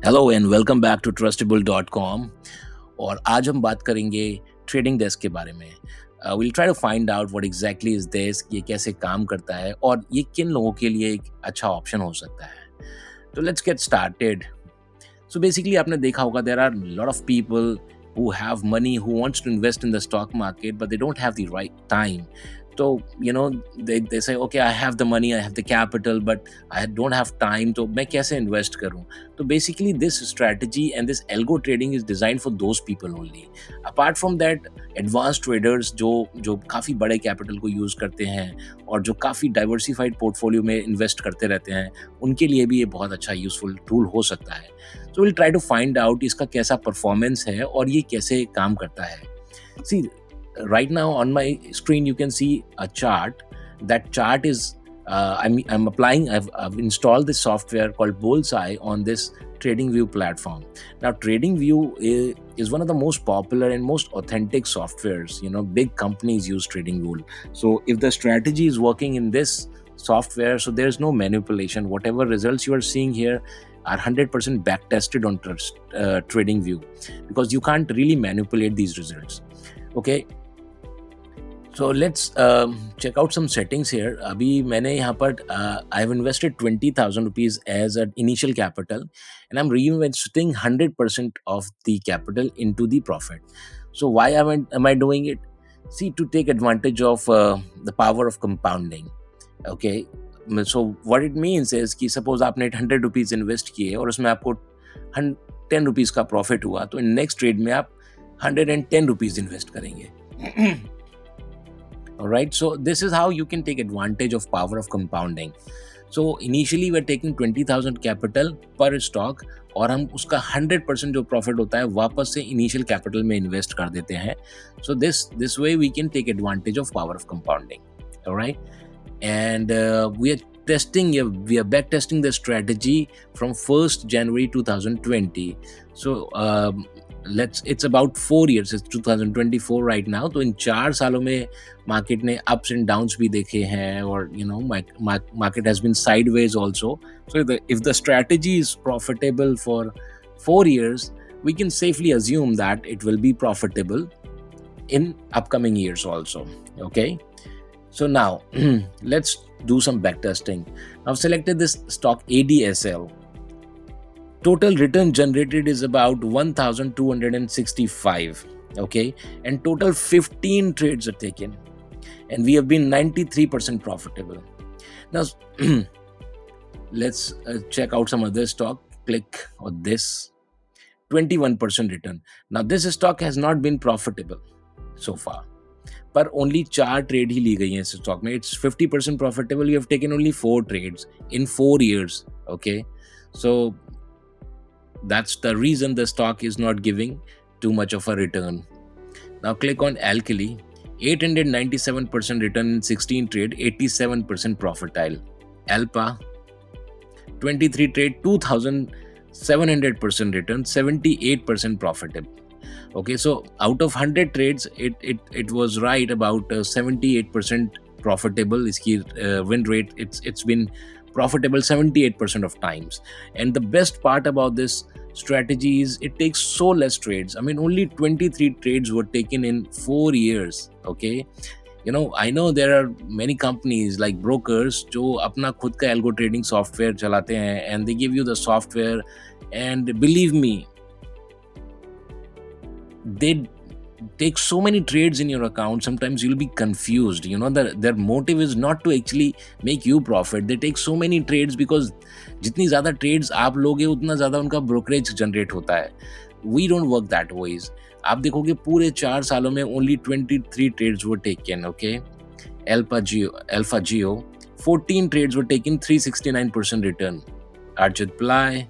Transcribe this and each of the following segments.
Hello and welcome back to trustable.com। और आज हम बात करेंगे ट्रेडिंग डेस्क के बारे में। Will try to find out what exactly is desk, ये कैसे काम करता है और ये किन लोगों के लिए एक अच्छा ऑप्शन हो सकता है। तो let's get started. So basically आपने देखा होगा there are lot of people who have money, who wants to invest in the stock market, but they don't have the right time. So, they say, okay, I have the money, I have the capital, but I don't have time. तो मैं कैसे invest करूँ? तो basically this strategy and this algo trading is designed for those people only. Apart from that, advanced traders जो काफ़ी बड़े capital को use करते हैं और जो काफ़ी diversified portfolio में invest करते रहते हैं, उनके लिए भी ये बहुत अच्छा useful tool हो सकता है। So we'll try to find out इसका कैसा performance है और ये कैसे काम करता है। See, right now on my screen you can see a chart. That chart is I've installed this software called Bullseye on this TradingView platform. Now TradingView is one of the most popular and most authentic softwares. Big companies use TradingView. So if the strategy is working in this software, so there's no manipulation. Whatever results you are seeing here are 100% back tested on TradingView, because you can't really manipulate these results. Okay, so let's check out some settings here. अभी मैंने यहाँ पर I've invested 20,000 rupees as an initial capital, and I'm reinvesting 100% of the capital into the profit. So why am I doing it? See, to take advantage of the power of compounding. Okay, so what it means is कि suppose आपने 100 rupees invest किए और उसमें आपको 10 rupees का profit हुआ, तो next trade में आप 110 rupees invest करेंगे। Alright, so this is how you can take advantage of power of compounding. So initially we're taking 20,000 capital per stock और हम उसका 100% जो profit होता है वापस से initial capital में invest कर देते हैं. So this way we can take advantage of power of compounding. Alright, and we are back testing the strategy from 1st January 2020. So it's about 4 years. It's 2024 right now. तो इन 4 सालों में market ने ups and downs भी देखे हैं और market has been sideways also. So if the strategy is profitable for 4 years, we can safely assume that it will be profitable in upcoming years also. Okay, so now let's do some backtesting. I've selected this stock ADSL. Total return generated is about 1,265. Okay, and total 15 trades are taken, and we have been 93% profitable. Now let's check out some other stock. Click on this, 21% return. Now this stock has not been profitable so far, पर only 4 trade ही ली गई हैं इस stock में. It's 50% profitable. You have taken only 4 trades in 4 years. Okay, so that's the reason the stock is not giving too much of a return. Now click on Alkali, 897% return in 16 trade, 87% profitile. Alpa, 23 trade, 2,700% return, 78% profitable. Okay, so out of 100 trades, it was right about 78% profitable. Iski win rate, it's been profitable 78% of times. And the best part about this strategy is it takes so less trades. I mean, only 23 trades were taken in 4 years. Okay, I know there are many companies like brokers जो अपना खुद का algo trading software चलाते हैं, and they give you the software, and believe me, they take so many trades in your account. Sometimes you'll be confused. Their motive is not to actually make you profit. They take so many trades because जितनी ज़्यादा trades आप लोगे उतना ज़्यादा उनका brokerage generate होता है. We don't work that ways. आप देखोगे पूरे 4 सालों में only 23 trades were taken. Okay, Alpha Geo, 14 trades were taken, 369% return. Archit Ply,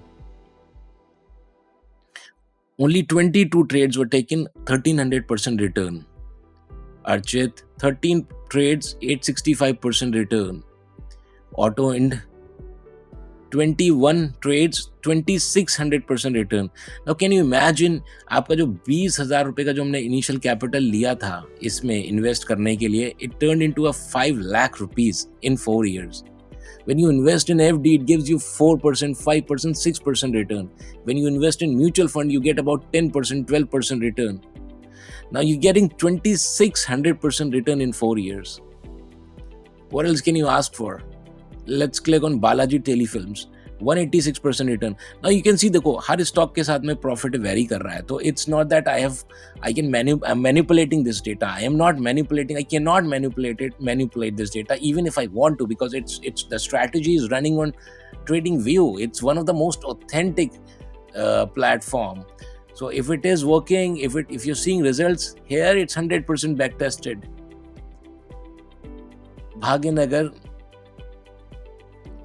only 22 trades were taken, 1,300% return. Archit, 13 trades, 865% return. Auto Ind, 21 trades, 2,600% return. Now can you imagine, आपका जो 20,000 रुपए का जो हमने इनिशियल कैपिटल लिया था इसमें invest करने के लिए, it turned into a 5 lakh rupees in 4 years. When you invest in FD, it gives you 4%, 5%, 6% return. When you invest in mutual fund, you get about 10%, 12% return. Now you're getting 2600% return in 4 years. What else can you ask for? Let's click on Balaji Telefilms. 186% return. Now you can see, देखो हर stock के साथ में profit very कर रहा है. तो it's not that I'm manipulating this data. I am not manipulating. I cannot manipulate this data even if I want to, because it's the strategy is running on TradingView. It's one of the most authentic platform. So if it is working, if you're seeing results here, it's 100% back tested. Bhaginagar,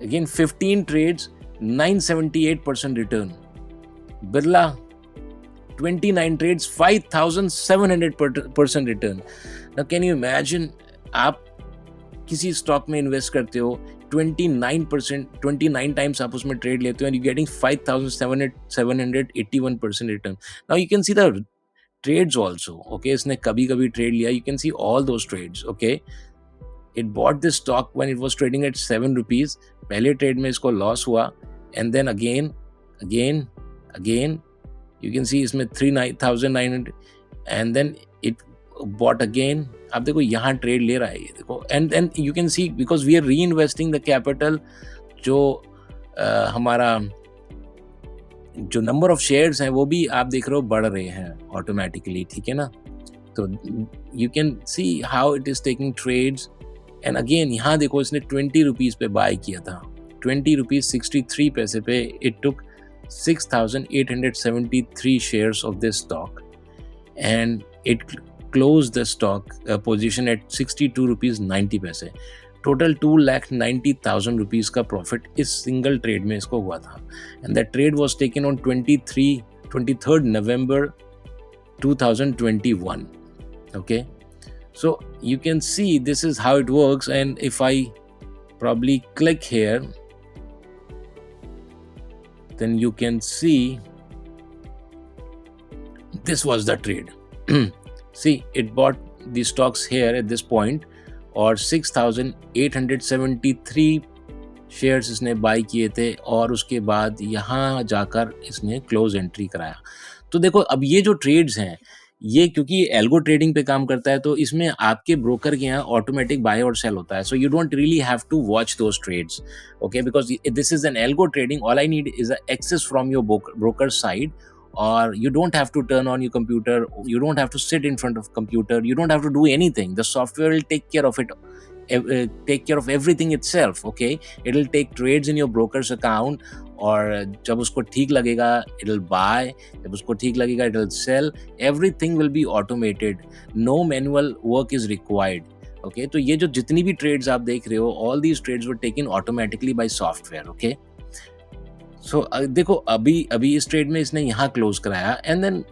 again 15 trades, 978% return. Birla, 29 trades, 5700% return. Now can you imagine, आप किसी stock में invest करते हो, 29 times आप उसमें trade लेते हो, and you're getting 5781% return. Now you can see the trades also. Okay, इसने कभी कभी ट्रेड लिया. You can see all those trades. Okay, it bought this stock when it was trading at 7 rupees. पहले trade में इसको loss हुआ, and then again you can see इसमें 3900, and then it bought again. आप देखो यहाँ trade ले रहा है, ये देखो, and you can see because we are reinvesting the capital, जो हमारा जो नंबर ऑफ शेयर्स हैं वो भी आप देख रहे हो बढ़ रहे हैं ऑटोमेटिकली. ठीक है ना. तो you can see how it is taking trades. And again यहाँ देखो, इसने 20 रुपीज़ पे बाय किया था, 20 रुपीज़ 63 पैसे पे. It took 6873 shares of this stock, and it closed the stock position at 62 rupees 90 पैसे. टोटल 2,90,000 रुपीज़ का प्रॉफिट इस सिंगल ट्रेड में इसको हुआ था. And that trade was taken on 23rd November 2021. Okay, so you can see this is how it works. And if I probably click here, then you can see this was the trade. See, it bought the stocks here at this point, और 6873 shares इसने by किए थे, और उसके बाद यहाँ जाकर इसने क्लोज एंट्री कराया. तो देखो, अब ये जो ट्रेड्स हैं, ये क्योंकि एल्गो ट्रेडिंग पे काम करता है, तो इसमें आपके ब्रोकर के यहाँ ऑटोमेटिक बाय और सेल होता है. So you don't really have to watch those trades. Okay, because this is an algo trading. All I need is access from your broker side, or you don't have to turn on your computer, you don't have to sit in front of computer, you don't have to do anything. The software will take care of it, take care of everything itself. Okay, it will take trades in your broker's account, और जब उसको ठीक लगेगा it will buy, जब उसको ठीक लगेगा it will sell. Everything will be automated, no manual work is required. Okay, तो ये जो जितनी भी trades आप देख रहे हो, all these trades were taken automatically by software. Okay, सो देखो, अभी इस ट्रेड में इसने यहाँ क्लोज कराया, and then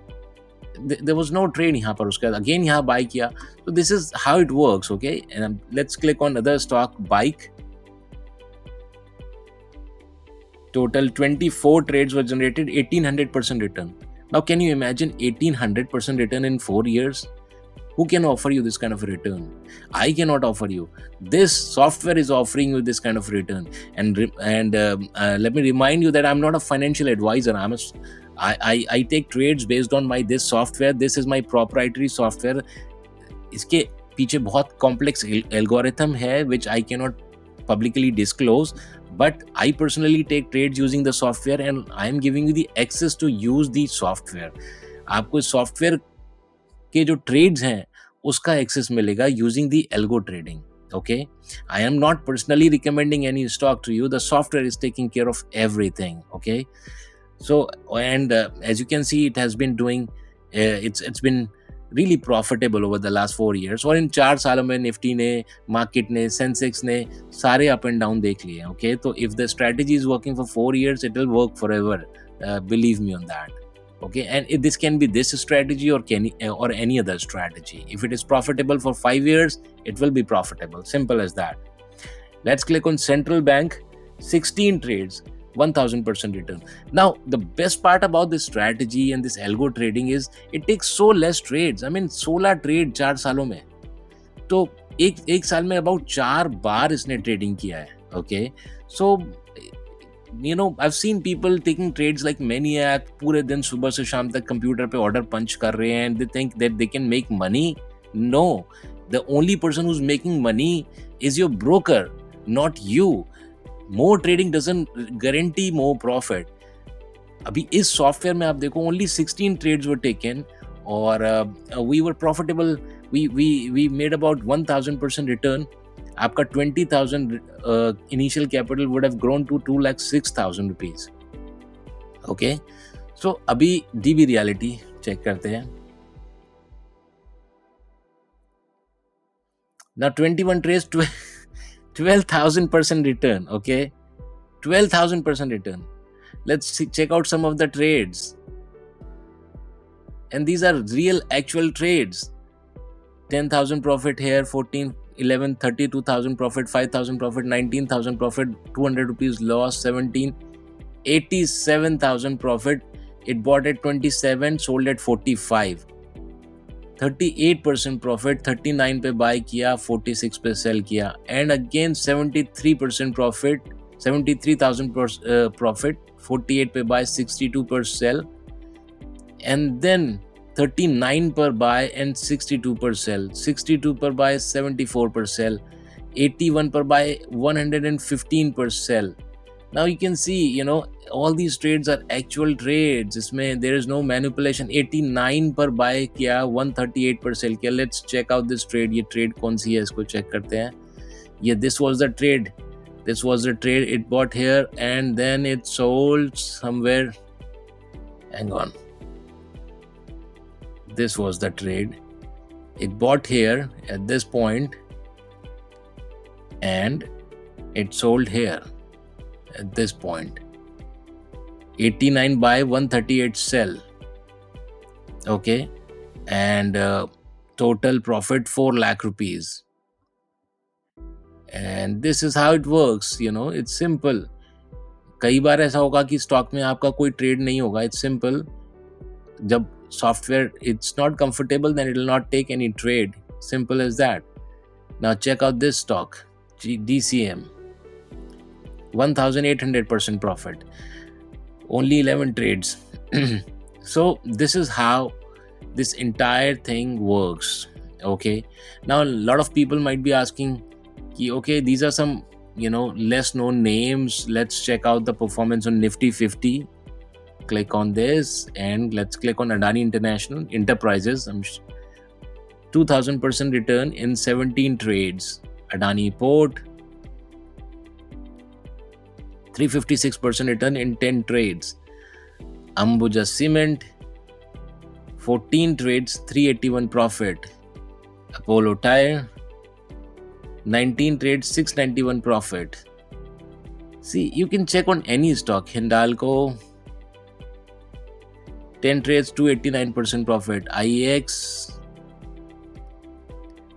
there was no trade यहाँ पर. उसके बाद अगेन यहाँ बाय किया. तो this is how it works. Okay, and let's click on other stock, bike. Total 24 trades were generated, 1800% return. Now can you imagine 1800% return in 4 years? Who can offer you this kind of return? I cannot offer you. This software is offering you this kind of return. And let me remind you that I'm not a financial advisor. I take trades based on this software. This is my proprietary software. इसके पीछे बहुत complex algorithm है which I cannot publicly disclose. But I personally take trades using the software, and I am giving you the access to use the software. आपको software के जो trades हैं उसका access मिलेगा using the algo trading. Okay, I am not personally recommending any stock to you. The software is taking care of everything. Okay, so and as you can see it has been doing, it's been really profitable over the last 4 years. और इन 4 सालों में Nifty ने, market ने, Sensex ने सारे up and down देख लिए. Okay, तो if the strategy is working for 4 years, it will work for ever. Believe me on that. Okay, and this can be this strategy or any other strategy. If it is profitable for 5 years, it will be profitable. Simple as that. Let's click on Central Bank. 16 trades, 1000% return. Now, the best part about this strategy and this algo trading is it takes so less trades. I mean, 16 trade 4 सालों में. तो एक साल में about 4 बार इसने trading किया है. Okay, So I've seen people taking trades like maniac, पूरे दिन सुबह से शाम तक कंप्यूटर पे ऑर्डर पंच कर रहे हैं, and they think that they can make money. No, the only person who's making money is your broker, not you. More trading doesn't guarantee more profit. अभी इस सॉफ्टवेयर में आप देखो only 16 trades were taken, और we were profitable. We made about 1000% return. आपका 20,000 initial capital would have grown to 2,06,000 rupees. Okay, so अभी DB reality check करते हैं. Now 21 trades, 12,000% return. Okay, 12,000% return. Let's check out some of the trades, and these are real actual trades. 10,000 profit here, 14, 11, 32,000 profit, 5,000 profit, 19,000 profit, 200 rupees loss, 17, 87,000 profit. It bought at 27, sold at 45. 38% profit, 39 पे buy किया, 46 पे sell किया, and again 73% profit, 73,000 profit, 48 पे buy, 62 per sell, and then 39 per buy and 62 per sell, 62 per buy, 74 per sell, 81 per buy, 115 per sell. Now you can see, all these trades are actual trades. इसमें there is no manipulation. 89 per buy किया, 138 per sell किया. Let's check out this trade. ये trade कौन सी है, इसको check करते हैं. Yeah, this was the trade. This was the trade. It bought here and then it sold somewhere. Hang on. This was the trade. It bought here at this point and it sold here at this point. 89 buy, 138 sell. Okay, and total profit 4 lakh rupees. And this is how it works. It's simple. कई बार ऐसा होगा कि stock में आपका कोई trade नहीं होगा. It's simple. जब software it's not comfortable, then it will not take any trade. Simple as that. Now check out this stock, DCM. 1,800% profit. Only 11 trades. So this is how this entire thing works. Okay. Now a lot of people might be asking, okay, these are some less known names. Let's check out the performance on Nifty 50. Click on this and let's click on Adani International Enterprises. 2,000% return in 17 trades. Adani Port, 356% return in 10 trades. Ambuja Cement, 14 trades, 381 profit. Apollo Tyre, 19 trades, 691 profit. See, you can check on any stock. Hindalco, 10 trades, 289% profit. IEX,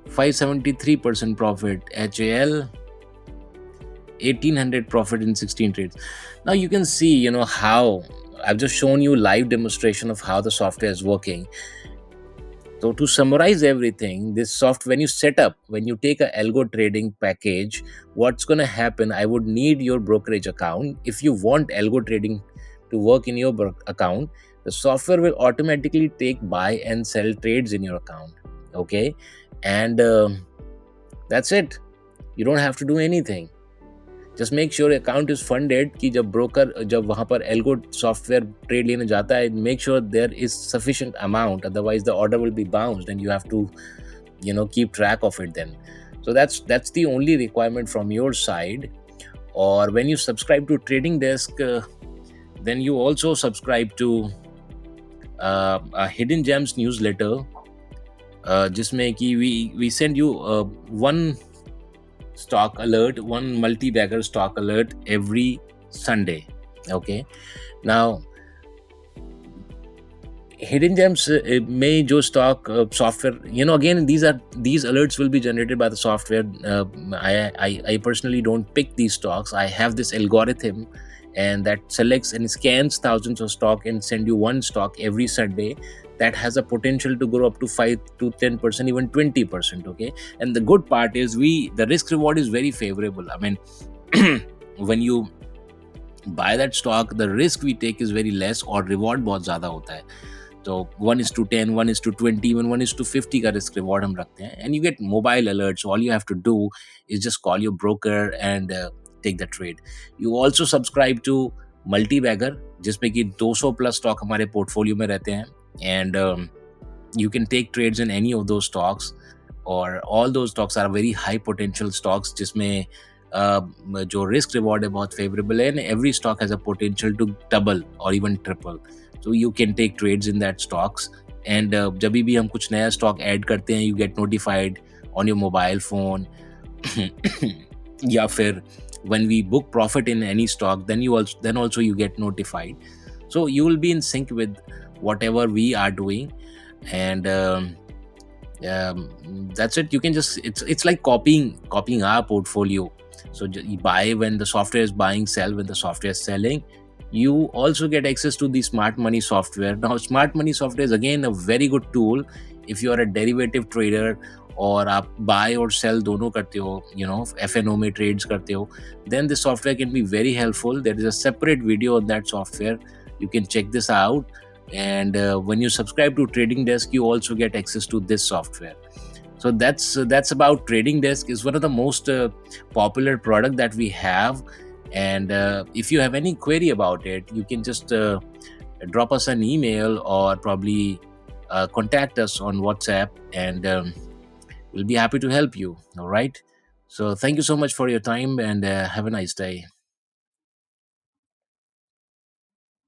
573% profit. HAL, 1,800 profit in 16 trades. Now you can see, how I've just shown you live demonstration of how the software is working. So to summarize everything, this software, when you take a algo trading package, what's going to happen? I would need your brokerage account. If you want algo trading to work in your account, the software will automatically take buy and sell trades in your account. Okay. And that's it. You don't have to do anything. Just make sure account is funded कि जब वहाँ पर algo software trade लेने जाता है, make sure there is sufficient amount, otherwise the order will be bounced and you have to keep track of it then. So that's the only requirement from your side. Or when you subscribe to Trading Desk, then you also subscribe to a Hidden Gems newsletter, जिसमें कि we send you one stock alert, one multi-bagger stock alert every Sunday. Okay. Now, Hidden Gems may jo stock software, again, these alerts will be generated by the software. I personally don't pick these stocks. I have this algorithm and that selects and scans thousands of stock and send you one stock every Sunday that has a potential to grow up to 5 to 10%, even 20%. Okay. And the good part is the risk reward is very favorable. I mean, when you buy that stock, the risk we take is very less और reward बहुत ज़्यादा होता है. तो 1:10, 1:20, even 1:50 का risk reward हम रखते हैं, and you get mobile alerts. All you have to do is just call your broker and take the trade. You also subscribe to multi-bagger, जिसमें कि 200 प्लस स्टॉक हमारे पोर्टफोलियो में रहते हैं, and you can take trades in any of those stocks, or all those stocks are very high potential stocks जिसमें जो risk reward है बहुत favorable है, and every stock has a potential to double or even triple. So you can take trades in that stocks, and जब भी हम कुछ नया stock add करते हैं, you get notified on your mobile phone. या फिर when we book profit in any stock, then also you get notified. So you will be in sync with whatever we are doing, and that's it. You can just, it's like copying our portfolio. So you buy when the software is buying, sell when the software is selling. You also get access to the smart money software. Now smart money software is again a very good tool if you are a derivative trader, और आप bye और cell दोनों करते हो, FNO में trades करते हो, then this software can be very helpful. There is a separate video on that software. You can check this out, and when you subscribe to Trading Desk, you also get access to this software. So that's about Trading Desk. Is one of the most popular product that we have, and if you have any query about it, you can just drop us an email, or probably contact us on WhatsApp, and we'll be happy to help you. All right. So thank you so much for your time, and have a nice day.